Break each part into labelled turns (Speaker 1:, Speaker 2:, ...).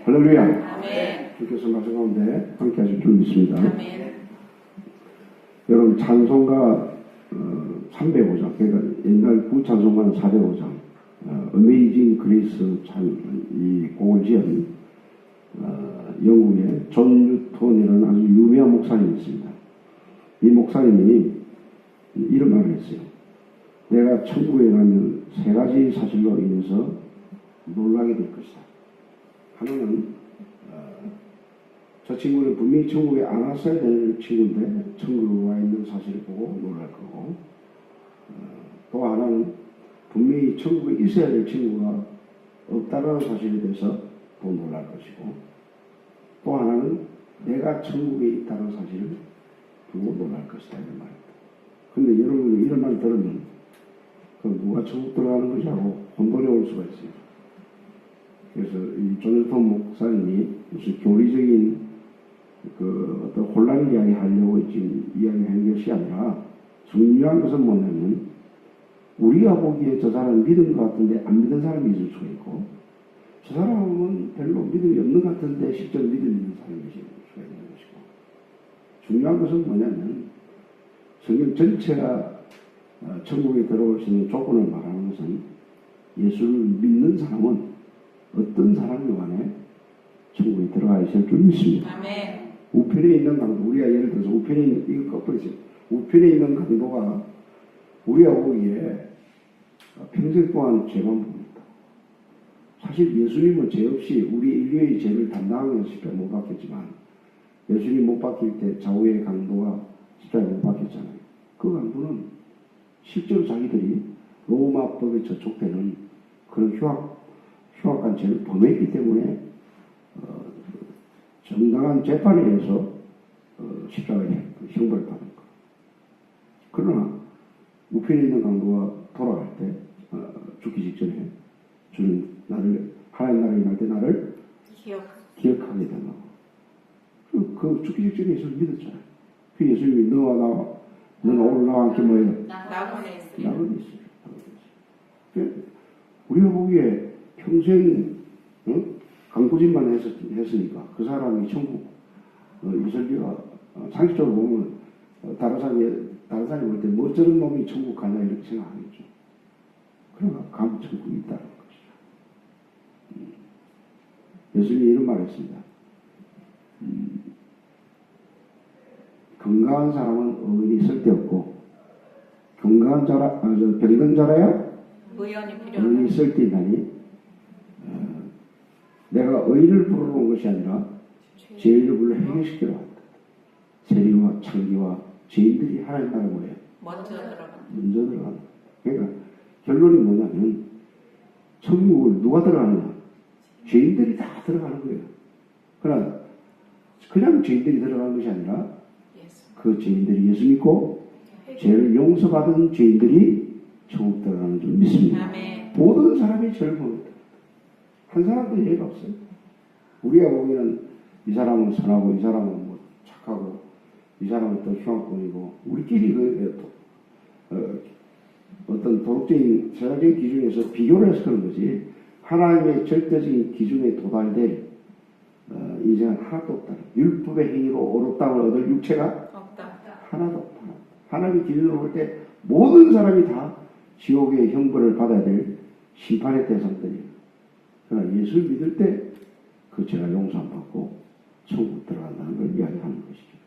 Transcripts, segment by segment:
Speaker 1: 할렐루야.
Speaker 2: 아멘.
Speaker 1: 주께서 말씀 가운데 함께 하실 줄 믿습니다.
Speaker 2: 아멘.
Speaker 1: 여러분 찬송가 305장, 그러니까 옛날 구찬송가는 405장, 어메이징 그레이스 이 곡을 지은 영국의 존 뉴턴이라는 아주 유명한 목사님이 있습니다. 이 목사님이 이런 말을 했어요. 내가 천국에 가면 세 가지 사실로 인해서 놀라게 될 것이다. 하나는 저 친구는 분명히 천국에 안 왔어야 될 친구인데 천국에 와 있는 사실을 보고 놀랄 거고, 또 하나는 분명히 천국에 있어야 될 친구가 없다는 사실에 대해서 또 놀랄 것이고, 또 하나는 내가 천국에 있다는 사실을 보고 놀랄 것이다, 이런 말입니다. 근데 여러분이 이런 말 들으면 누가 천국 들어가는 것이 하고 혼돈이 올 수가 있어요. 그래서 이 존스턴 목사님이 무슨 교리적인 어떤 혼란을 이야기하려고 지금 이야기하는 것이 아니라, 중요한 것은 뭐냐면 우리가 보기에 저 사람은 믿은 것 같은데 안 믿은 사람이 있을 수가 있고, 저 사람은 별로 믿음이 없는 것 같은데 실제로 믿음 있는 사람이 있을 수가 있는 것이고, 중요한 것은 뭐냐면 성경 전체가 천국에 들어올 수 있는 조건을 말하는 것은 예수를 믿는 사람은 어떤 사람이 간에 천국에 들어가 있을 줄 믿습니다.
Speaker 2: 아멘.
Speaker 1: 우편에 있는 강도, 우리가 예를 들어서 우편에 있는, 이거 거꾸로지, 우편에 있는 강도가 우리가 보기에 평생 동안 죄만 봅니다. 사실 예수님은 죄 없이 우리 인류의 죄를 담당하면서 십자가에 못 박혔지만, 예수님 못 박힐 때 좌우의 강도가 십자가에 못 박혔잖아요. 그 강도는 실제로 자기들이 로마법에 저촉되는 그런 흉악한 죄를 범했기 때문에 정당한 재판에 의해서 십자가에 형벌을 받은 것. 그러나 우편에 있는 강도가 돌아갈 때 죽기 직전에 주는 나를, 하나님 나라에 임할 때 나를 기억하게 된다고. 그 죽기 직전에 예수를 믿었잖아요. 그 예수님이 너와 나와, 너는 오늘 나와 함께 뭐예요? 나그네 있으리. 우리가 보기에 평생 강구진만 했으니까 그 사람이 천국, 이설기가 상식적으로 보면 다른 사람이 볼 때 뭐 저런 놈이 천국 가냐 이렇게 생각하겠죠. 그러나 감 천국이 있다는 것이죠. 예수님이 이런 말을 했습니다. 건강한 사람은 어머니 쓸데없고 병든 자라야 어머니 쓸데있나니, 내가 의인을 부르러 온 것이 아니라 죄인을 불러 해결시키러 왔다. 세리와 창기와 죄인들이 하나님 나라에 뭐예요? 먼저 들어간다. 그러니까 결론이 뭐냐면 천국을 누가 들어가느냐? 죄인들이 다 들어가는 거예요. 그러나 그냥 죄인들이 들어가는 것이 아니라 그 죄인들이 예수 믿고 죄를 용서받은 죄인들이 천국 들어가는 줄 믿습니다.
Speaker 2: 아멘.
Speaker 1: 모든 사람이 죄를 범했다. 한 사람도 예외가 없어요. 우리가 보기에는 이 사람은 선하고 이 사람은 뭐 착하고 이 사람은 또 흉악범이고, 우리끼리 어떤 도덕적인 세상적인 기준에서 비교를 해서 그런 거지, 하나님의 절대적인 기준에 도달될 인생은 하나도 없다. 율법의 행위로 어렵다을 얻을 육체가 하나도 없다. 하나님의 기준으로 볼 때 모든 사람이 다 지옥의 형벌을 받아야 될 심판의 대상들이에요. 그러나 예수를 믿을 때 그 죄가 용서 안 받고 천국 들어간다는 걸 이야기하는 것이죠.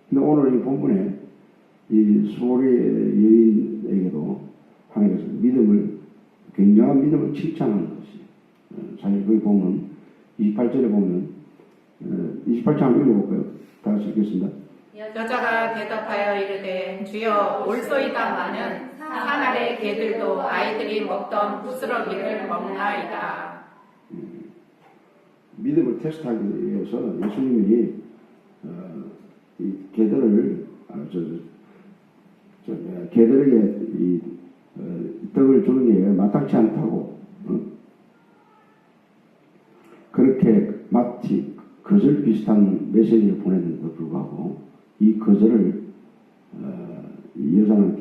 Speaker 1: 근데 오늘 이 본문에 이 수고리의 여인에게도 하나님께서 굉장한 믿음을 칭찬하는 것이에요. 사실 거기 보면 28절에 보면 28절 한번 읽어볼까요? 다 같이 읽겠습니다.
Speaker 2: 여자가 대답하여 이르되 주여 올소이다마는 산 아래 개들도 아이들이 먹던 부스러기를 먹나이다.
Speaker 1: 믿음을 테스트하기 위해서 예수님이 이 개들을 개들에게 이 떡을 주는 게 마땅치 않다고, 그렇게 마치 거절 비슷한 메시지를 보냈는데도 불구하고 이 거절을 이 여자는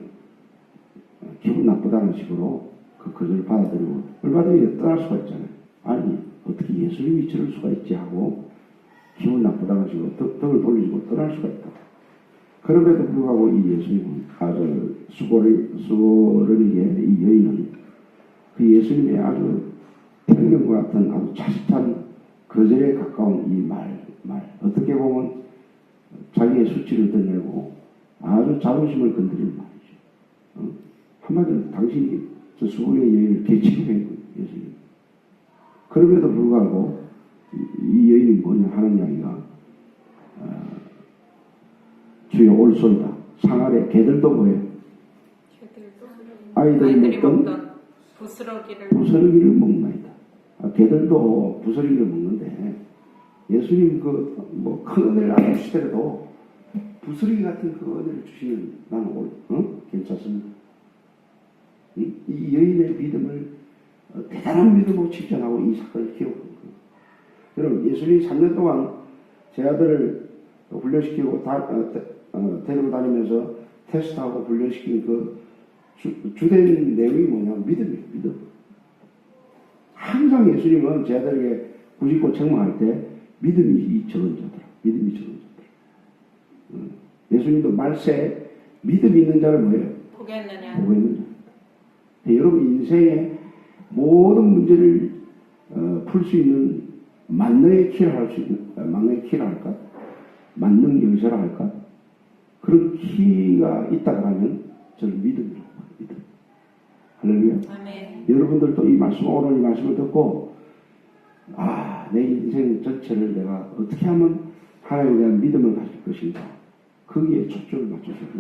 Speaker 1: 기분 나쁘다는 식으로 그 거절을 받아들이고 얼마든지 떠날 수가 있잖아요. 아니 어떻게 예수님이 저럴 수가 있지 하고 기분 나쁘다고 하시고 등을 돌리고 떠날 수가 있다. 그럼에도 불구하고 이 예수님은 아주 수고르니게 이 여인은 그 예수님의 아주 편견과 같은 아주 자식한 거절에 가까운 이 말 어떻게 보면 자기의 수치를 드러내고 아주 자존심을 건드리는 말이죠. 한마디로 당신이 저 수고의 여인을 개치게 한 거예요. 예수님. 그럼에도 불구하고 이 여인이 뭐냐 하는 이야기가 주여 올소이다. 상 아래 개들도 뭐예요? 아이들이 먹던 부스러기를 먹나이다. 개들도 부스러기를 먹는데 예수님 큰 은혜를 안 주시더라도 부스러기 같은 그 은혜를 주시면 나는 괜찮습니다. 이 여인의 믿음을 대단한 믿음으로 칭찬하고 이 사건을 키우고 여러분 예수님이 3년 동안 제 아들을 훈련시키고 데리고 다니면서 테스트하고 훈련시킨 그 주된 내용이 뭐냐면 믿음이에요. 믿음. 항상 예수님은 제 아들에게 부짓고 책망할 때 믿음이 적은 자더라. 믿음이 적은 자더라. 예수님도 말세에 믿음이 있는 자를 뭐예요?
Speaker 2: 보겠느냐.
Speaker 1: 보고 있는 자. 여러분 인생의 모든 문제를 풀 수 있는 만능의 키를 할 수 있는 만능의 키를 할까? 만능 열쇠라 할까? 그런 키가 있다고 하면 저는 믿음이라고 봐요. 믿음. 할렐루야.
Speaker 2: 아멘.
Speaker 1: 여러분들도 이 말씀 오늘 이 말씀을 듣고 내 인생 전체를 내가 어떻게 하면 하나님에 대한 믿음을 가질 것인가 거기에 초점을 맞추시고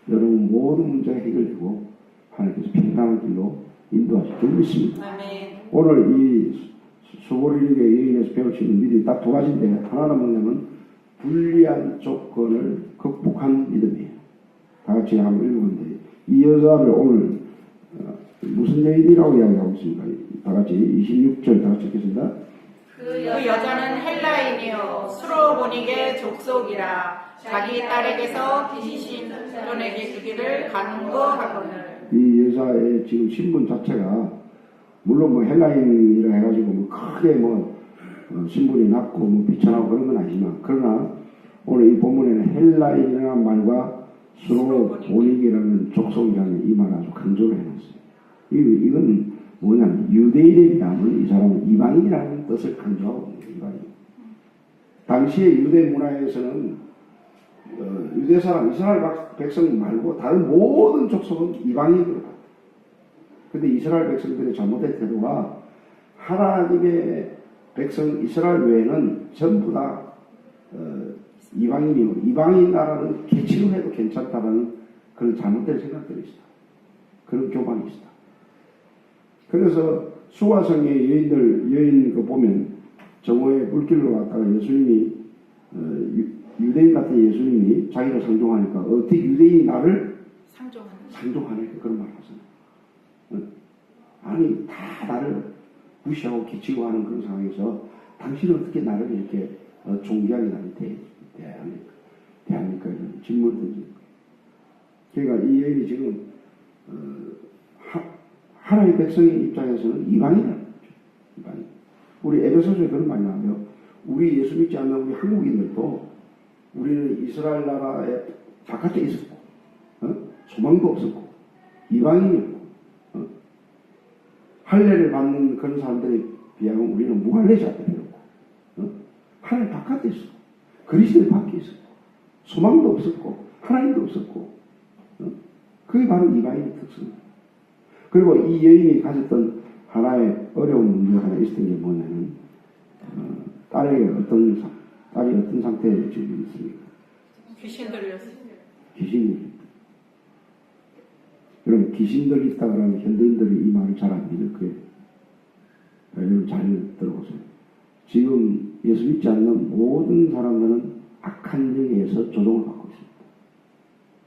Speaker 1: 여러분 모든 문제가 해결되고 하나님께서 평강한 길로 인도하실 줄 믿습니다.
Speaker 2: 아멘.
Speaker 1: 오늘 이 수고르니게 여인에서 배울 수 있는 믿음이 딱 두 가지인데 하나는 뭐냐면 불리한 조건을 극복한 믿음이에요. 다 같이 한번 읽어보는데 이 여자를 오늘 무슨 여인이라고 이야기하고 있습니까? 다 같이 26절 다 같이 읽겠습니다.
Speaker 2: 그 여자는 헬라인이요 수로보닉의 족속이라 자기 딸에게서 귀신 쫓아내게 주기를 간구하거늘.
Speaker 1: 이 여자의 지금 신분 자체가 물론 헬라인이라 해가지고 크게 신분이 낮고 비천하고 그런 건 아니지만 그러나 오늘 이 본문에는 헬라인이라는 말과 수로보닉이라는 족속이라는 이 말을 아주 강조를 해놨어요. 이건 뭐냐면 유대인에 비하면 이 사람은 이방인이라는 뜻을 강조하고 있는 이방인. 당시의 유대 문화에서는 유대 사람 이스라엘 백성 말고 다른 모든 족속은 이방인으로 봤다. 근데 이스라엘 백성들의 잘못된 태도가 하나님의 백성 이스라엘 외에는 전부 다 이방인이고 이방인 나라는 개치로 해도 괜찮다라는 그런 잘못된 생각들이 있다. 그런 교만이 있다. 그래서 수가성의 여인 보면 정오의 물길로 갔다가 예수님이 유대인 같은 예수님이 자기를 상종하니까 어떻게 유대인이 나를 상종하니까 그런 말을 하잖아요. 아니 다 나를 무시하고 기치고 하는 그런 상황에서 당신은 어떻게 나를 이렇게 존귀하게 나를 대합니까? 이런 질문을 던집니다. 그러니까 이 여인이 지금 하나님의 백성의 입장에서는 이방인이라는 거죠. 이방인. 우리 에베소서에 그런 말이 나와요. 우리 예수 믿지 않는 우리 한국인들도 우리는 이스라엘 나라의 바깥에 있었고 소망도 없었고 이방인이었고 할례를 받는 그런 사람들에 비하면 우리는 무할례자가 되었고 하나님 바깥에 있었고 그리스도의 밖에 있었고 소망도 없었고 하나님도 없었고 그게 바로 이방인의 특성입니다. 그리고 이 여인이 가졌던 하나의 어려운 문제가 하나 있었던 게 뭐냐면 딸이 어떤 상태에 지금 있습니까?
Speaker 2: 귀신 들렸어요.
Speaker 1: 귀신이 있다. 여러분 귀신들이 있다 그러면 현대인들이 이 말을 잘 안 믿을 거예요. 여러분 잘 들어보세요. 지금 예수 믿지 않는 모든 사람들은 악한 영에서 조종을 받고 있습니다.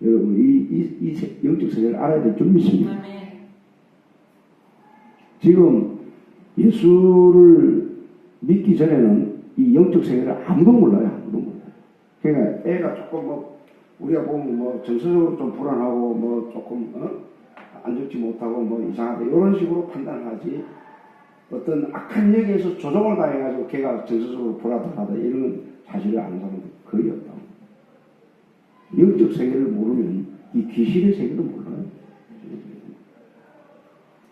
Speaker 1: 여러분 이 영적 세계를 알아야 될 줄 믿습니다.
Speaker 2: 아멘.
Speaker 1: 지금 예수를 믿기 전에는 이 영적 세계를 아무도 몰라요. 아무도 몰라요. 그러니까 애가 조금 우리가 보면 정서적으로 좀 불안하고 조금 안좋지 못하고 이상하다 이런 식으로 판단하지 어떤 악한 역에서 조종을 당해가지고 걔가 정서적으로 불안하다 이런 사실을 아는 사람도 거의 없다고. 영적 세계를 모르면 이 귀신의 세계도 몰라요.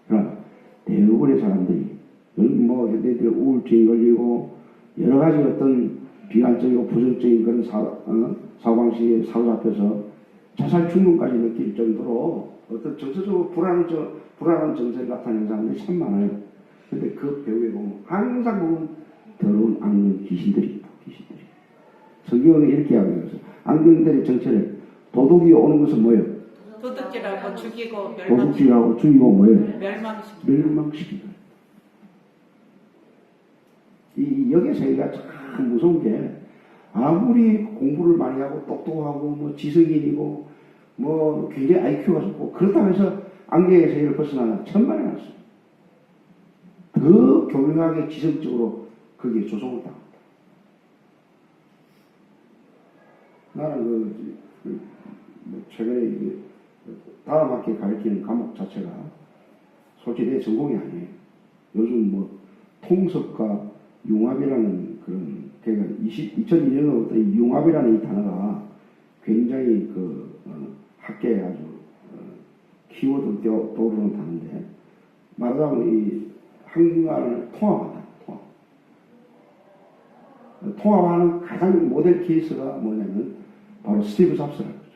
Speaker 1: 그러나 대부분의 사람들이 요즘 뭐 현대인들이 우울증이 걸리고 여러 가지 어떤 비관적이고 부정적인 그런 사고방식에 사로잡혀서 자살 충동까지 느낄 정도로 어떤 정서적으로 불안한 정서를 나타내는 사람들이 참 많아요. 근데 그 배후에 보면 항상 보면 더러운 악령 귀신들이 있다. 귀신들이. 성경은 이렇게 하고 있어요. 악령들의 정체를 도둑이 오는 것은 뭐예요?
Speaker 2: 도둑질하고 죽이고
Speaker 1: 도둑질하고 죽이고 뭐예요?
Speaker 2: 멸망시키고.
Speaker 1: 이 역의 세계가 참 무서운 게 아무리 공부를 많이 하고 똑똑하고 뭐 지성인이고 뭐 굉장히 IQ가 좋고 그렇다고 해서 악령의 세계를 벗어나는 천만에 났어요. 더 교묘하게 지성적으로 거기에 조성을 당한다. 나는 최근에 이게 다음 학기에 가르치는 과목 자체가 솔직히 내 전공이 아니에요. 요즘 뭐 통섭과 융합이라는 그런 그러니까 2002년부터 이 융합이라는 이 단어가 굉장히 학계에 아주 키워드 떠오르는 단어인데 말하자면 이 한국말을 통합한다. 통합하는 가장 모델 케이스가 뭐냐면 바로 스티브 잡스라는 거죠.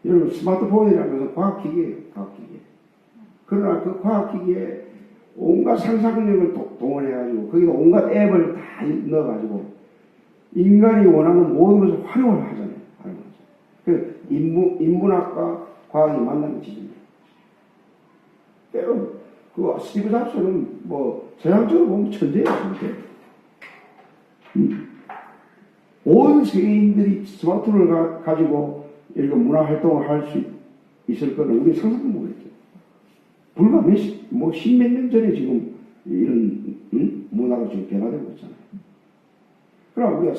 Speaker 1: 여러분 스마트폰이라는 것은 과학기기예요. 과학기기. 그러나 그 과학기기에 온갖 상상력을 동원해가지고 거기다 온갖 앱을 다 넣어가지고 인간이 원하는 모든 것을 활용을 하잖아요. 그 인문학과 과학이 만나는 지점이에요. 때로 그 스티브 잡스는 뭐 세상적으로 보면 천재예요. 천재. 온 세계인들이 스마트폰을 가지고 이렇게 문화 활동을 할 수 있을 거는 우리 상상도 못했죠. 불과 십몇 년 전에 지금 이런 문화가 지금 변화되고 있잖아요. 그럼 우리가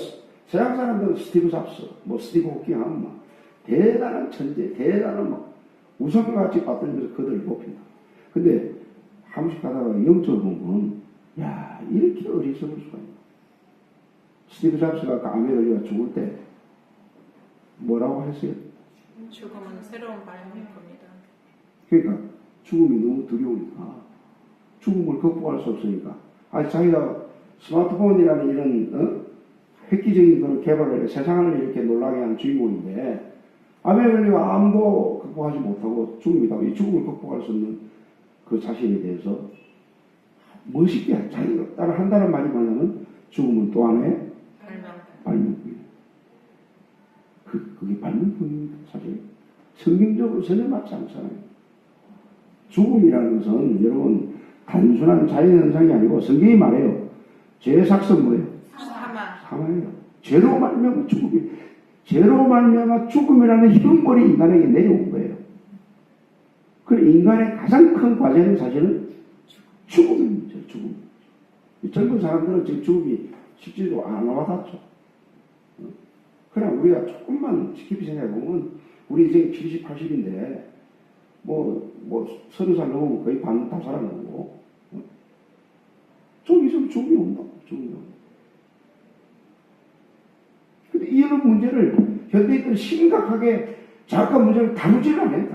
Speaker 1: 서양 사람들은 스티브 잡스, 뭐 스티브 호킹 하면 막 대단한 천재, 대단한 막 우상같이 봤더니 그들을 뽑힌다. 근데 한 번씩 가다가 영적으로 보면 야 이렇게 어리석을 수가 있나. 스티브 잡스가 암에 걸려 죽을 때 뭐라고 했어요?
Speaker 2: 죽음은 새로운 발명품이다.
Speaker 1: 그러니까 죽음이 너무 두려우니까 죽음을 극복할 수 없으니까 자기가 스마트폰이라는 이런 획기적인 그런 개발을 해 세상을 이렇게 놀라게 한 주인공인데 암에 걸려 암도 극복하지 못하고 죽음이다. 이 죽음을 극복할 수 없는 그 자신에 대해서 멋있게 자기가 따라 한다는 말이 뭐냐면 죽음은 또 하나의 발명품이에요. 그게 발명품입니다. 사실 성경적으로 전혀 맞지 않잖아요. 죽음이라는 것은 여러분 단순한 자연현상이 아니고 성경이 말해요. 죄의 삭은 뭐예요? 사망이에요. 죄로 말미암아 죽음이 죄로 말미암아 죽음이라는 형벌이 인간에게 내려온 거예요. 그래 인간의 가장 큰 과제는 사실은 죽음입니다. 죽음. 젊은 사람들은 지금 죽음이 쉽지도 안 와닿죠. 그러나 우리가 조금만 깊이 생각해보면 우리 이제 70, 80인데 뭐 30살 넘으면 거의 반 다 살아나고 좀 있으면 죽음이 온다. 죽음이 온다. 근데 이런 문제를 현대인들은 심각하게 자각한 문제를 다루지를 않아요.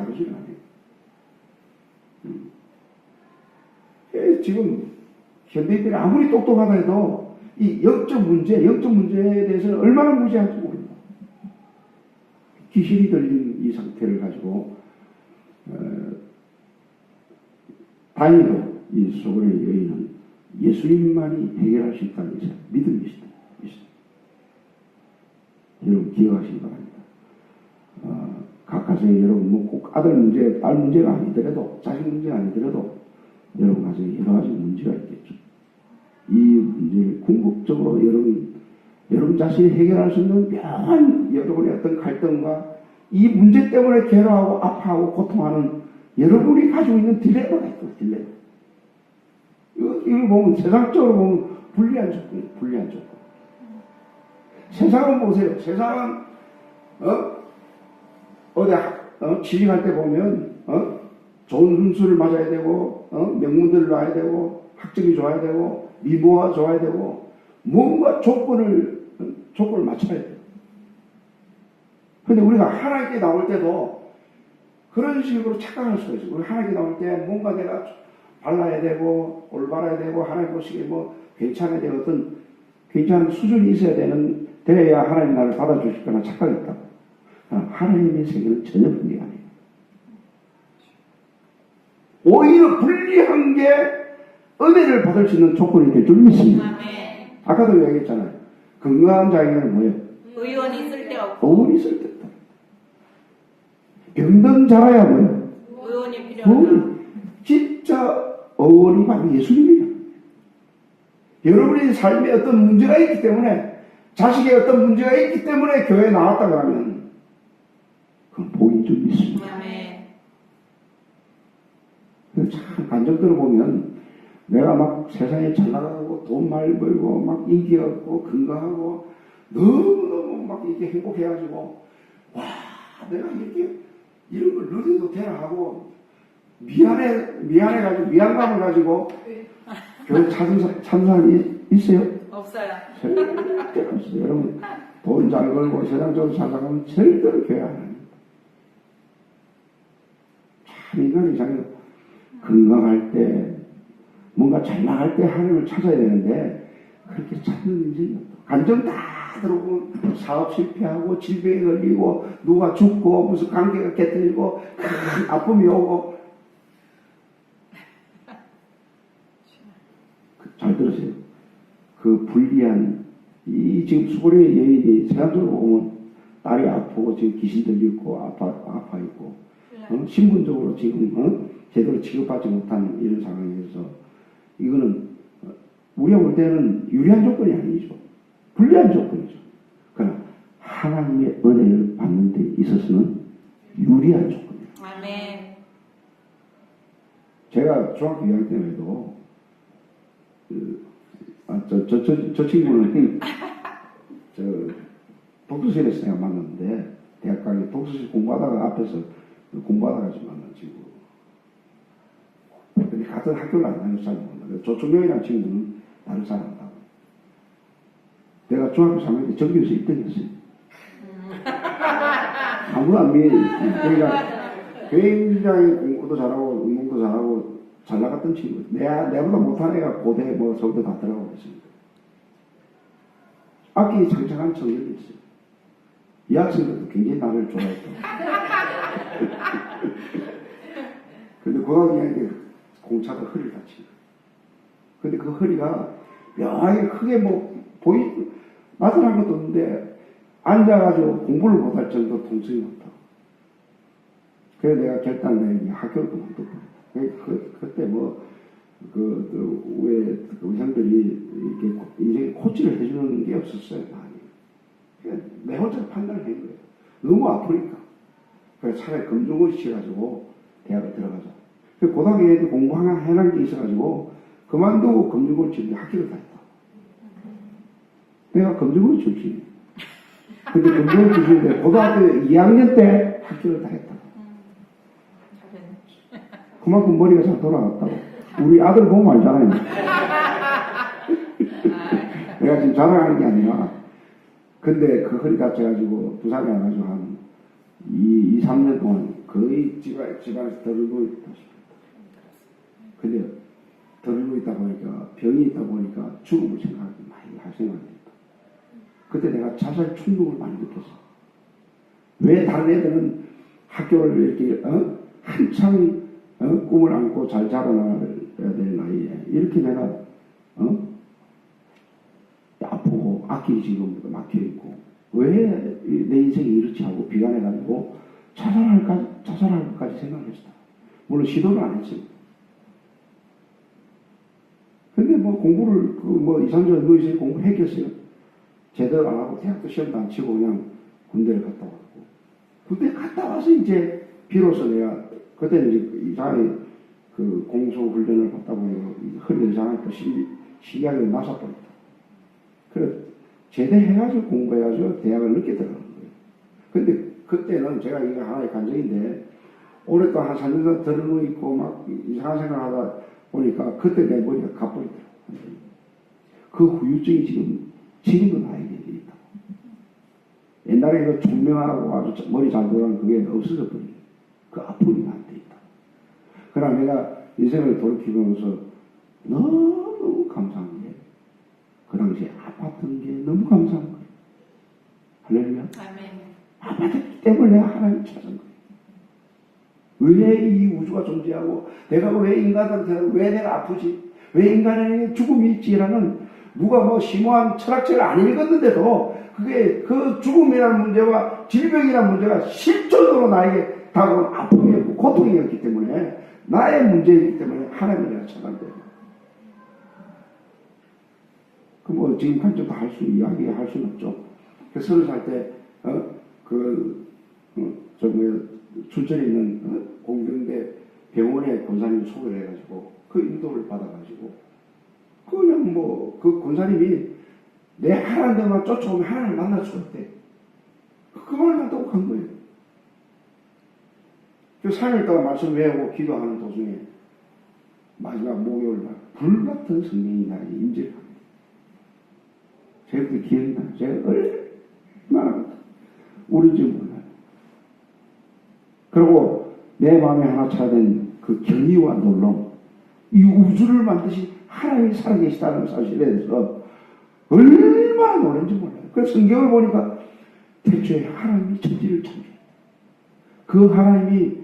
Speaker 1: 지금 현대인들이 아무리 똑똑하다 해도 이 영적 문제에 대해서는 얼마나 무지한지 모릅니다. 귀신이 들린 이 상태를 가지고 다행히도 이 소그레의 여인은 예수님만이 해결할 수 있다는 것을 믿음이 있습니다. 여러분 기억하시기 바랍니다. 각 가정에 여러분 뭐 꼭 아들 문제, 딸 문제가 아니더라도 자식 문제가 아니더라도 여러분 가정에 여러 가지 문제가 있겠죠. 이 문제를 궁극적으로 여러분 자신이 해결할 수 있는 묘한 여러분의 어떤 갈등과 이 문제 때문에 괴로워하고 아파하고 고통하는 여러분이 가지고 있는 딜레마가 있거든요. 딜레마. 이걸 보면 세상적으로 보면 불리한 조건. 세상은 보세요. 세상은 취직할 때 보면 좋은 순수를 맞아야 되고 명문대를 놔야 되고 학점이 좋아야 되고 미모가 좋아야 되고 뭔가 조건을 맞춰야 돼요. 근데 우리가 하나님께 나올 때도 그런 식으로 착각할 수가 있어요. 우리 하나님께 나올 때 뭔가 내가 발라야 되고 올바라야 되고 하나님 보시기에 뭐 괜찮아야 되고 어떤 괜찮은 수준이 있어야 돼야 하나님 나를 받아주실 거나 착각이 있다고. 하나님의 세계는 전혀 분리가 아니에요. 오히려 불리한 게 은혜를 받을 수 있는 조건이 될 줄 믿습니다.
Speaker 2: 아멘.
Speaker 1: 아까도 얘기했잖아요. 건강한 자에게는 뭐예요?
Speaker 2: 의원이 쓸데없고
Speaker 1: 어원이 있을 때 있다. 병든 자라야 뭐예요?
Speaker 2: 의원이 필요하다.
Speaker 1: 어원이. 진짜 어원이 바로 예수님이에요. 여러분의 삶에 어떤 문제가 있기 때문에 자식의 어떤 문제가 있기 때문에 교회에 나왔다 그러면 그건 복인 줄 믿습니다.
Speaker 2: 아멘.
Speaker 1: 참 간증들을 보면 내가 막 세상에 잘 나가고 돈 많이 벌고 막 인기 얻고 건강하고 너무너무 막 이렇게 행복해가지고 와 내가 이렇게 이런 걸 너희도 되나 하고 미안해가지고 미안감을 가지고 교회 찾은 사람이 있어요?
Speaker 2: 없어요.
Speaker 1: 절대 없어요. 여러분 돈 잘 벌고 세상적으로 잘 나가면 절대로 교회 안 합니다. 참 인간이 자기가 건강할 때 뭔가 잘 나갈 때 하나님을 찾아야 되는데 그렇게 찾는 인생이 없다. 감정 다 들어오고 사업 실패하고 질병에 걸리고 누가 죽고 무슨 관계가 깨뜨리고 큰 아픔이 오고 잘 들으세요. 그 불리한 이 지금 수고리의 여인이 세상적으로 보면 딸이 아프고 지금 귀신 들리고 아파 있고 신분적으로 지금 제대로 취급받지 못한 이런 상황에서 이거는 우리가 볼 때는 유리한 조건이 아니죠. 불리한 조건이죠. 그러나 하나님의 은혜를 받는 데 있어서는 유리한 조건이에요.
Speaker 2: 아멘.
Speaker 1: 제가 중학교 2학년 때에도 저 친구는 독서실에서 내가 만났는데 대학 가기 독서실 공부하다가 앞에서 공부하다가 좀 만난 친구. 근데 같은 학교를 안 다녀서 잘 모른다. 조충명이라는 친구는 나를 잘 안다고. 내가 중학교 3학년 때 전교에서 1등이었어요. 아무도 안 믿어. 그러니까 굉장히 공부도 잘하고 운동도 잘하고 잘 나갔던 친구. 내보다 못한 애가 고대 뭐 서울대 다 들어가고 있습니다. 악기 창창한 청년이 있어요. 이 학생들도 굉장히 나를 좋아했다. 근데 고등학교 2학년 때 공차가 허리를 다친 거예요. 근데 그 허리가 묘하게 크게 나타난 것도 없는데 앉아가지고 공부를 못할 정도로 통증이 없다고. 그래서 내가 결단을 학교를 그만뒀거든요. 그때 왜 의사들이 이렇게 인생에 코치를 해주는 게 없었어요. 많이. 내 혼자 판단을 한 거예요. 너무 아프니까. 그래서 차라리 검정고시 치가지고 대학을 들어가자. 고등학교 때 공부 하나 해놓은 게 있어가지고 그만두고 검정고시 치는데 학교를 다 했다. 내가 검정고시 출신이에요. 근데 검정고시 출신인데 고등학교 2학년 때 학교를 다 했다. 그만큼 머리가 잘 돌아갔다고. 우리 아들 보면 알잖아요. 내가 지금 자랑하는 게 아니라 근데 그 허리 다쳐가지고 부산에 와가지고 한 2-3년 동안 거의 집안에서 덜고 있다 싶다. 근데 덜고 있다 보니까 병이 있다 보니까 죽음을 생각하기 많이 할 생각이 됐다. 그때 내가 자살 충동을 많이 느꼈어. 왜 다른 애들은 학교를 이렇게 한창 꿈을 안고 잘 자라나야 될 나이에 이렇게 내가 아프고 악기 지금 막혀있고 왜 내 인생이 이렇지 하고 비관해가지고 자살할 것까지 생각했다. 물론 시도는 안 했지. 근데 공부를 2-3년 너희 공부를 했겠어요. 제대로 안 하고 대학도 시험도 안 치고 그냥 군대를 갔다 왔고 군대 갔다 와서 이제 비로소 내가 그때는 이제 이상하게 그 공소훈련을 받다 보니 허리가 이상하니까 신기하게 나서버렸다. 그래 제대해가지고 공부해가지고 대학을 늦게 들어가는 거예요. 근데 그때는 제가 이게 하나의 간증인데 오랫동안 한 3년 들어누워 있고 막 이상한 생각을 하다 보니까 그때 내 머리가 가버리더라고. 그 후유증이 지금도 나에게 있다. 옛날에 그 총명하고 아주 머리 잘 돌아가는 그게 없어져 버린 그 아픔이 나한테 있다. 그러나 내가 인생을 돌이키면서 너무 감사한 게 그 당시에 아팠던 게 너무 감사한 거예요. 할렐루야.
Speaker 2: 아멘.
Speaker 1: 아팠기 때문에 내가 하나님을 찾은 거예요. 왜 이 우주가 존재하고 내가 왜 인간한테 왜 내가 아프지? 왜 인간에게 죽음이 있지라는 누가 뭐 심오한 철학책을 안 읽었는데도 그게 그 죽음이라는 문제와 질병이라는 문제가 실존으로 나에게 다가온 아픔이었고 고통이었기 때문에 나의 문제이기 때문에 하나님을 내가 찾은 거예요. 그 뭐 지금까지 다 할 수 이야기할 수는 없죠. 그 30살 때 출전에 있는 공병대 병원에 권사님이 소개를 해가지고 그 인도를 받아가지고 그냥 뭐 그 권사님이 내 하나님 데만 쫓아오면 하나님을 만날 수 없대. 그 말을 한다고 간 거예요. 그 3일 동안 말씀 외우고 기도하는 도중에 마지막 목요일 날 불같은 성령이 나에게 임재를 합니다. 제가 그때 기억이 나요. 제가 얼마나 우리 줄 몰라요. 그리고 내 마음에 하나 차된 그 경의와 놀라움, 이 우주를 만드신 하나님이 살아계시다는 사실에 대해서 얼마나 놀란지 몰라요. 그래서 성경을 보니까 태초에 하나님이 천지를 창조했다. 그 하나님이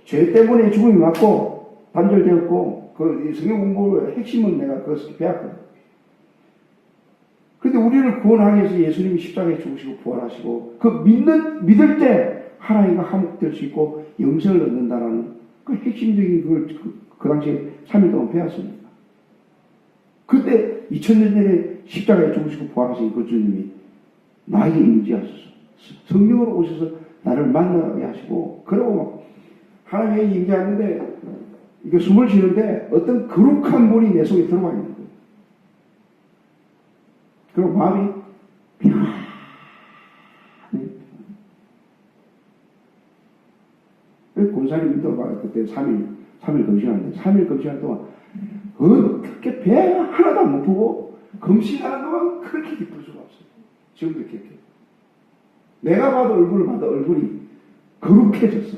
Speaker 1: 죄 때문에 죽음이 맞고 단절되었고 그 성경 공부의 핵심은 내가 그것을 배웠거든. 근데 우리를 구원하기 위해서 예수님이 십자가에 죽으시고 부활하시고 그 믿을 때 하나님과 화목될 수 있고 영생을 얻는다라는 그 핵심적인 그걸 그 당시에 3일 동안 배웠습니다. 그때 2000년 전에 십자가에 죽으시고 부활하신 그 주님이 나에게 임재하셔서 성령으로 오셔서 나를 만나게 하시고 그러고 하나님이 임재하는데 이게 숨을 쉬는데 어떤 거룩한 물이 내 속에 들어와 있는 거예요. 그리고 마음이 평안해. 권사님 믿어봐. 그때 3일 금식하는데 3일 금식하는 동안 그렇게 배 하나도 안 고프고 금식하는 동안 그렇게 기쁠 수가 없어요. 지금도 이렇게. 내가 봐도 얼굴을 봐도 얼굴이 거룩해졌어.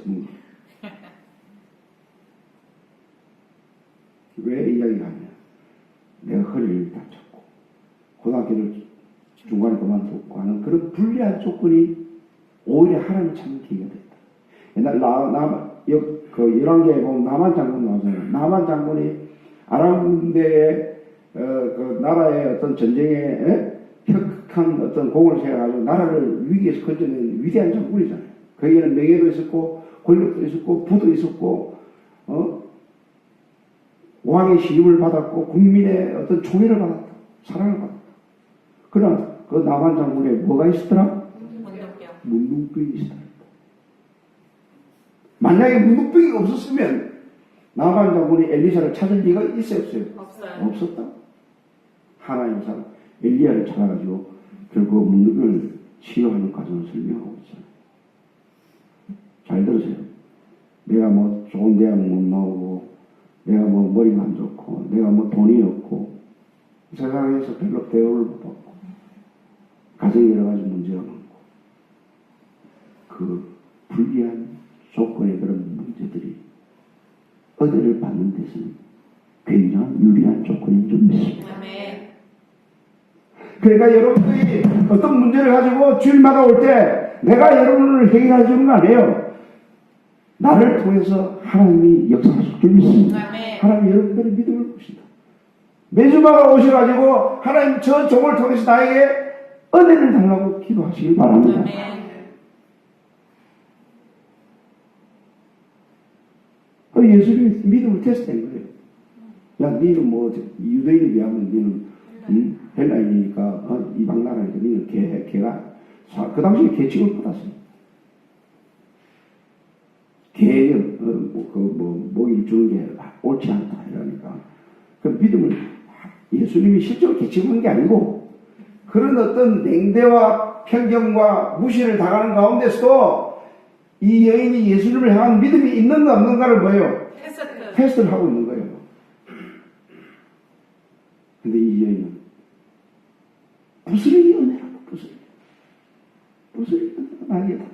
Speaker 1: 왜 이야기가 하냐. 내가 허리를 다쳤고 고등학교를 중간에 그만두고 하는 그런 불리한 조건이 오히려 하나님을 찾는 계기가 됐다. 옛날 그 11개에 보면 나만 장군 나오잖아요. 나만 장군이 아람 군대의 그 나라의 어떤 전쟁에 혁한 어떤 공을 세워가지고 나라를 위기에서 건져낸 위대한 장군이잖아요. 거기에는 명예도 있었고 권력도 있었고 부도 있었고 왕의 신임을 받았고 국민의 어떤 총애를 받았다. 사랑을 받았다. 그러나 그 나만 장군에 뭐가 있었더라? 문둥병이 있었다. 만약에 문둥병이 없었으면 나만 장군이 엘리사를 찾을 리가 있어요? 없어요? 없었다. 하나님 사람 엘리야를 찾아가지고 결국 문둥병을 치료하는 과정을 설명하고 있어요. 잘 들으세요. 내가 뭐 좋은 대학 못 나오고 내가 뭐 머리가 안 좋고 내가 뭐 돈이 없고 세상에서 별로 대우를 못 받고 가정에 여러 가지 문제가 많고 그 불리한 조건의 그런 문제들이 은혜를 받는 데서는 굉장히 유리한 조건인 줄 믿습니다. 그러니까 여러분들이 어떤 문제를 가지고 주일마다 올 때 내가 여러분을 해결해 주는 거 아니에요. 나를 통해서 하나님이 역사하실 줄 믿습니다. 하나님이 여러분들의 믿음을 보신다. 매주마다 오셔가지고 하나님 저 종을 통해서 나에게 은혜를 달라고 기도하시길 바랍니다. 예수님이 믿음을 테스트한 거예요. 야, 니는 뭐 유대인에 비하면 니는 헬라인이니까 이방 나라니까 니는 개가 그 당시에 계칭을 받았어요. 개에 먹이를 주는 게 옳지 않다 이러니까 그 믿음을 예수님이 실제로 계칭한 게 아니고 그런 어떤 냉대와 편견과 무시를 당하는 가운데서도 이 여인이 예수님을 향한 믿음이 있는가 없는가를 뭐예요?
Speaker 2: 테스트.
Speaker 1: 테스트를 하고 있는 거예요. 근데 이 여인은 부스러기 은혜라고, 부스러기 은혜가 나에게 달라.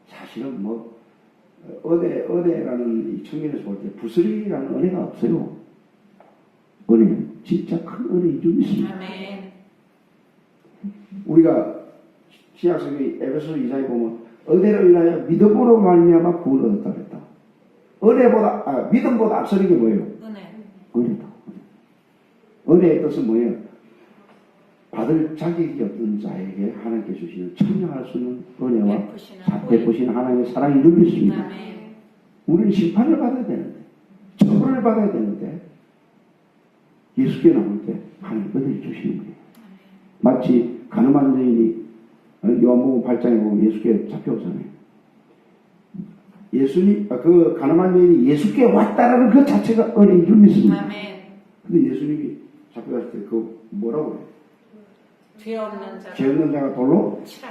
Speaker 1: 사실은 뭐 은혜라는 이 측면에서 볼 때 부스러기라는 은혜가 없어요. 은혜는 진짜 큰 은혜인 줄 믿습니다.
Speaker 2: 아멘.
Speaker 1: 우리가 신약성경 에베소 2장에 보면 은혜로 인하여 믿음으로 말미암아 구원을 얻었다 그랬다. 믿음보다 앞서는 게 뭐예요?
Speaker 2: 은혜.
Speaker 1: 은혜다. 은혜의 뜻은 뭐예요? 받을 자격이 없던 자에게 하나님께 주시는 청량할 수 있는 은혜와 베푸시는 하나님의 사랑이 늘 있습니다.
Speaker 2: 아멘.
Speaker 1: 우리는 심판을 받아야 되는데, 처벌을 받아야 되는데, 예수께 나올 때 하나님 은혜를 주시는 거예요. 마치 가늠한 여인이 요한복음 8장에 보면 예수께 잡혀오잖아요. 그 가늠한 여인이 예수께 왔다라는 그 자체가 은혜인 줄 믿습니다.
Speaker 2: 아멘.
Speaker 1: 근데 예수님이 잡혀갔을 때 그 뭐라고 해요?
Speaker 2: 죄 없는 자.
Speaker 1: 죄 없는 자가 돌로
Speaker 2: 치라.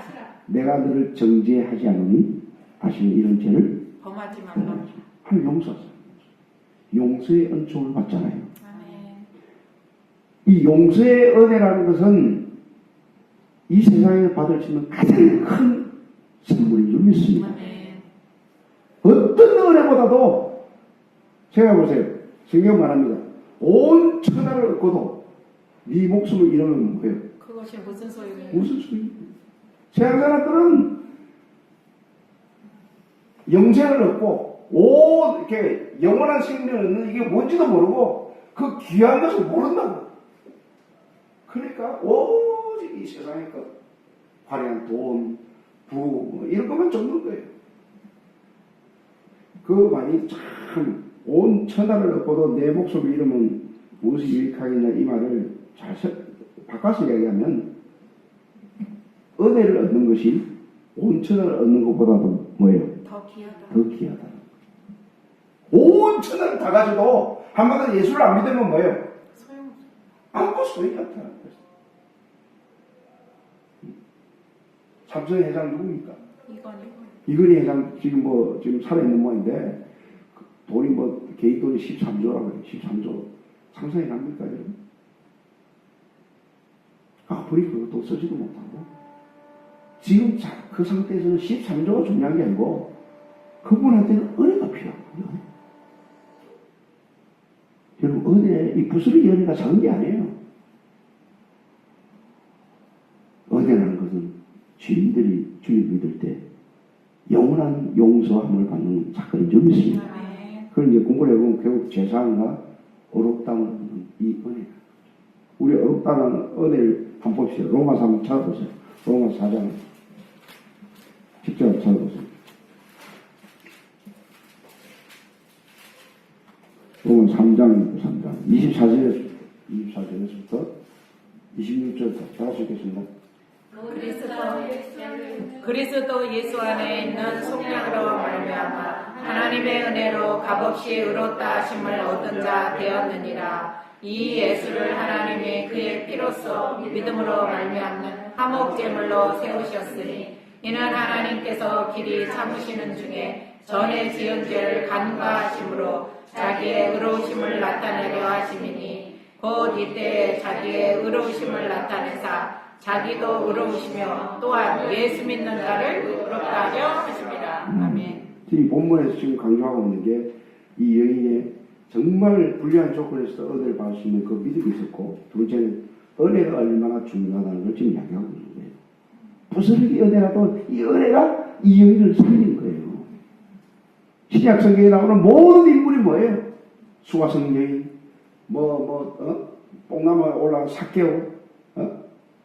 Speaker 1: 내가 너를 정죄하지 않으니 다시는 이런 죄를
Speaker 2: 범하지 말라.
Speaker 1: 하나님 용서하세요. 용서의 은총을 받잖아요.
Speaker 2: 아멘.
Speaker 1: 이 용서의 은혜라는 것은 이 세상에 받을 수 있는 가장 큰 선물인 줄 믿습니다.
Speaker 2: 아멘.
Speaker 1: 어떤 은혜보다도 생각해보세요. 성경 말합니다. 온 천하를 얻고도 네 목숨을 잃으면 뭐예요?
Speaker 2: 그것이 무슨 소용이에요?
Speaker 1: 무슨 소리예요? 세상 사람들은 영생을 얻고 이렇게 영원한 생명을 얻는 이게 뭔지도 모르고 그 귀한 것을 모른다고. 그러니까 오직 이 세상의 것, 화려한 돈, 부 이런 것만 쫓는 거예요. 그 말이 참 온 천하를 얻고도 내 목숨을 잃으면 무엇이 유익하겠냐 이 말을 잘 바꿔서 이야기하면 은혜를 얻는 것이 온 천하를 얻는 것보다도 뭐예요?
Speaker 2: 더 귀하다.
Speaker 1: 더 귀하다. 온 천하를 다 가지고 한마디로 예수를 안 믿으면 뭐예요?
Speaker 2: 소용없어.
Speaker 1: 아무 소용이 없다. 삼성 회장 누굽니까? 이건희 회장 지금 살아있는 모양인데 돈이 개인 돈이 13조라고 해요. 13조. 상상이 납니까, 여러분? 보니까 그것도 쓰지도 못하고. 지금 그 상태에서는 13조가 중요한 게 아니고, 그분한테는 은혜가 필요하거든요. 여러분, 이 부스러기 은혜가 작은 게 아니에요. 은혜라는 것은 주인들이 주를 믿을 때 영원한 용서함을 받는 사건인 줄 믿습니다. 그걸 이제 공부를 해보면 결국 제사함과 어렵다는 이 은혜. 우리 어렵다는 은혜를 한번 봅시다. 로마서 한번 찾아보세요. 로마 4장. 직접 찾아보세요. 로마 3장입니다. 3장. 24절에서부터 26절까지 다 할수 있겠습니다.
Speaker 2: 그리스도 예수 안에 있는 속량으로 말미암아 하나님의 은혜로 값없이 의롭다 하심을 얻은 자 되었느니라. 이 예수를 하나님이 그의 피로써 믿음으로 말미암는 화목제물로 세우셨으니 이는 하나님께서 길이 참으시는 중에 전에 지은 죄를 간과하심으로 자기의 의로우심을 나타내려 하심이니 곧 이때에 자기의 의로우심을 나타내사 자기도 의로우시며 또한 예수 믿는 자를 의롭다 하려 하십니다. 아멘.
Speaker 1: 이 본문에서 지금 강조하고 있는 게 이 여인의 정말 불리한 조건에서 은혜를 받을 수 있는 그 믿음이 있었고, 둘째는 은혜가 얼마나 중요하다는 걸 지금 이야기하고 있는 거예요. 부스러기 은혜라도 이 은혜가 이 여인을 살린 거예요. 신약 성경에 나오는 모든 인물이 뭐예요? 수가성 여인, 뽕나무에 올라간 삭개오,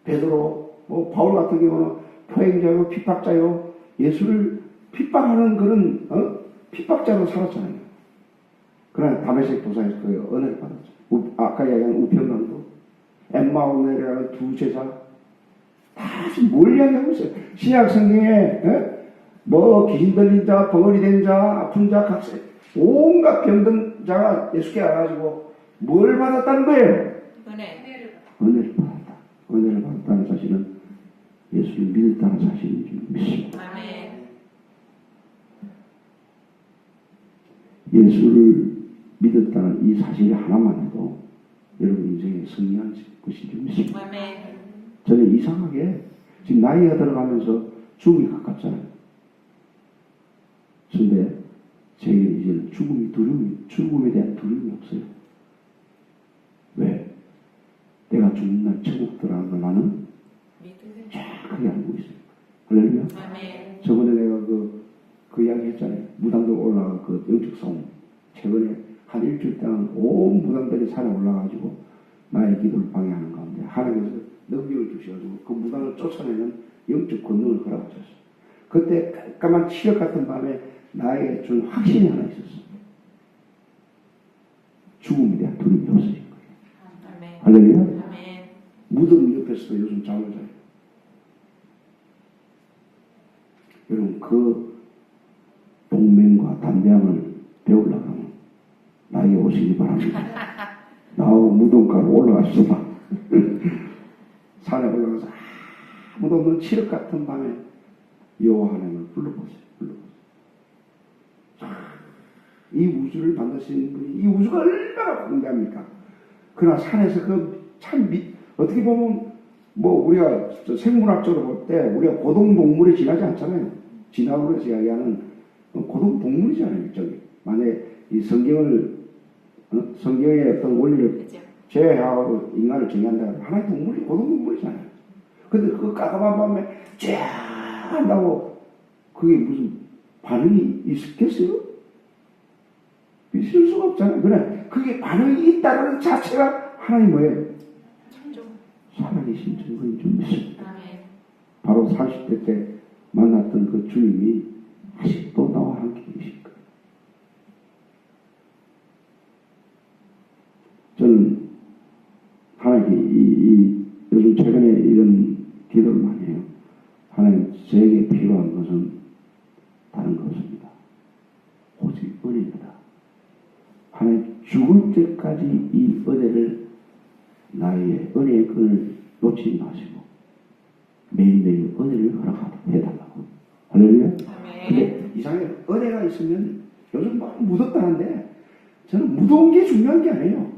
Speaker 1: 베드로, 바울 같은 경우는 포행자요, 핍박자요, 예수를 핍박하는 그런 핍박자로 살았잖아요. 그러나 다메섹 도상에서 그 은혜를 받았죠. 아까 이야기한 우편강도, 엠마오네라는 두 제자, 다 지금 뭘 이야기하고 있어요? 신약 성경에 귀신 들린 자, 벙어리 된 자, 아픈 자, 각세 온갖 병든 자가 예수께 와가지고 뭘 받았다는 거예요? 은혜를 받았다. 은혜를 받았다는 사실은 예수를 믿었다는 사실을 좀 믿습니다.
Speaker 2: 아멘.
Speaker 1: 예수를 믿었다는 이 사실 하나만 해도 여러분 인생에 승리한 것인 줄 믿습니다.
Speaker 2: 아멘.
Speaker 1: 저는 이상하게 지금 나이가 들어가면서 죽음이 가깝잖아요. 근데 제게 이제는 죽음에 대한 두려움이 없어요. 왜? 내가 죽는 날 천국 들어가는 걸 나는 정확하게 알고 있어요. 할렐루야.
Speaker 2: 아멘.
Speaker 1: 저번에 내가 그 이야기 했잖아요. 무당들 올라가 그 영적 싸움. 최근에 한 일주일 동안 온 무당들이 산에 올라가지고 나의 기도를 방해하는 가운데 하나님께서 능력을 주셔가지고 그 무당을 쫓아내는 영적 권능을 허락하셨어요. 그때 깜깜한 치욕 같은 밤에 나에게 준 확신이 하나 있었어. 죽음에 대한 두려움이 없어진 거예요.
Speaker 2: 아멘.
Speaker 1: 할렐루야.
Speaker 2: 아멘.
Speaker 1: 무덤 옆에서도 요즘 잠을 자요. 여러분 그 동맹과 담대함을 배우려고 하면 나에게 오시기 바랍니다. 나하고 무덤가로 올라갔습니다. 산에 올라가서 아무도 없는 칠흑 같은 밤에 여호와 하나님을 불러보세요. 이 우주를 만드신 분이 이 우주가 얼마나 광대합니까? 그러나 산에서 어떻게 보면 뭐 우리가 생물학적으로 볼 때 우리가 고등동물에 지나지 않잖아요. 지나고 해서 이야기하는 고등동물이잖아요. 저기 만약에 이 성경의 어떤 원리를 제외하고 인간을 정의한다면 하나의 동물이 고등동물이잖아요. 근데 그 까다로운 밤에 쫙 한다고 그게 무슨 반응이 있겠어요? 있을 수가 없잖아요. 그래 그게 반응이 있다는 자체가 하나님 뭐예요? 살아계신 증거인 줄 믿습니다. 바로 40대 때 만났던 그 주님이 아직도 나와 함께 계실 거예요. 저는 하나님께 요즘 최근에 이런 기도를 많이 해요. 하나님 저에게 필요한 것은 다른 것입니다. 오직 은혜입니다. 하나님 죽을 때까지 이 은혜를 나의 은혜의 끈을 놓치지 마시고 매일매일 은혜를 허락해달라고. 할렐루야. 근데 이상해요. 은혜가 있으면 요즘 막 묻었다는데 저는 무더운 게 중요한 게 아니에요.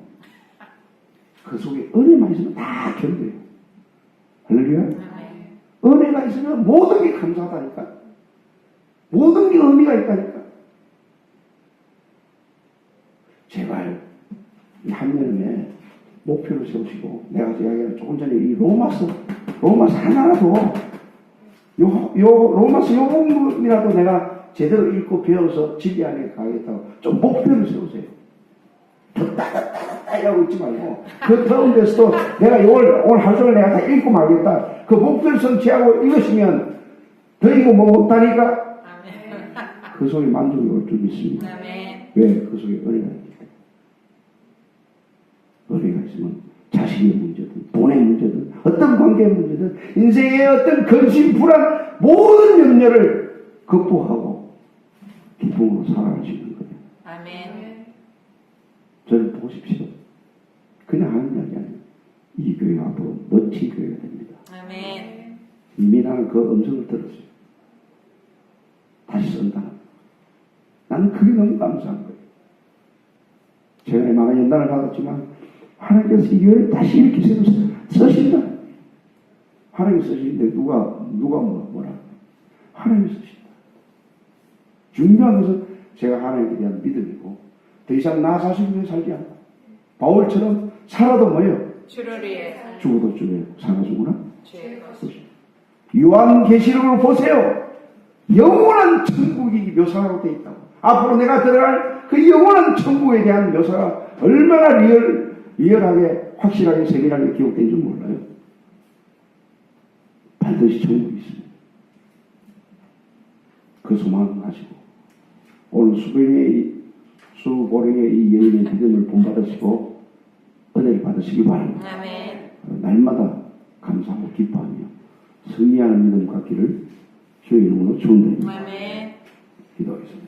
Speaker 1: 그 속에 은혜만 있으면 다 견뎌요. 할렐루야. 은혜가 있으면 모든 게 감사하다니까. 모든 게 의미가 있다니까. 제발 한여름에 목표를 세우시고 내가 이야기한 조금 전에 이 로마서 하나라도 요 로마서 요 부분이라도 내가 제대로 읽고 배워서 진리 안에 가겠다고 좀 목표를 세우세요. 더 따다따다따 이러고 있지 말고 그 더운 데서도 내가 오늘 하루 종일 내가 다 읽고 말겠다. 그 목표를 성취하고 읽으시면 더 이거 뭐 없다니까. 그 속에 만족이 올 줄 믿습니다. 왜? 그 속에 은혜가 있기 때문에. 은혜가 있으면 자식의 문제든 돈의 문제든 어떤 관계의 문제든 인생의 어떤 근심 불안 모든 염려를 극복하고 기쁨으로 살아갈 수 있는 거예요.
Speaker 2: 아멘.
Speaker 1: 저를 보십시오. 그냥 하는 이야기 아니에요. 이 교회가 앞으로 멋진 교회가 됩니다.
Speaker 2: 아멘.
Speaker 1: 이미 나는 그 음성을 들었어요. 다시 쓴다. 나는 그게 너무 감사한 거예요. 제가 많은 연단을 받았지만 하나님께서 이 교회를 다시 이렇게 쓰신다. 하나님이 쓰시는데 누가 뭐라 하나님이 쓰신다. 중요한 것은 제가 하나님에 대한 믿음이고 더 이상 나 자신을 위해 살지 않고 바울처럼 살아도 뭐예요?
Speaker 2: 주를 위해
Speaker 1: 죽어도 주의 살아주구나.
Speaker 2: 주의 것을
Speaker 1: 요한계시록을 보세요. 영원한 천국이 묘사로 되어 있다고. 앞으로 내가 들어갈 그 영원한 천국에 대한 묘사가 얼마나 리얼하게 확실하게 세밀하게 기록된 줄 몰라요. 반드시 천국이 있습니다. 그 소망을 가지고 오늘 수보령의 이 여인의 믿음을 본받으시고 은혜를 받으시기 바랍니다.
Speaker 2: 아멘.
Speaker 1: 날마다 감사하고 기뻐하며 승리하는 믿음 갖기를 주의 이름으로 축원드립니다.
Speaker 2: 아멘.
Speaker 1: 기도하겠습니다.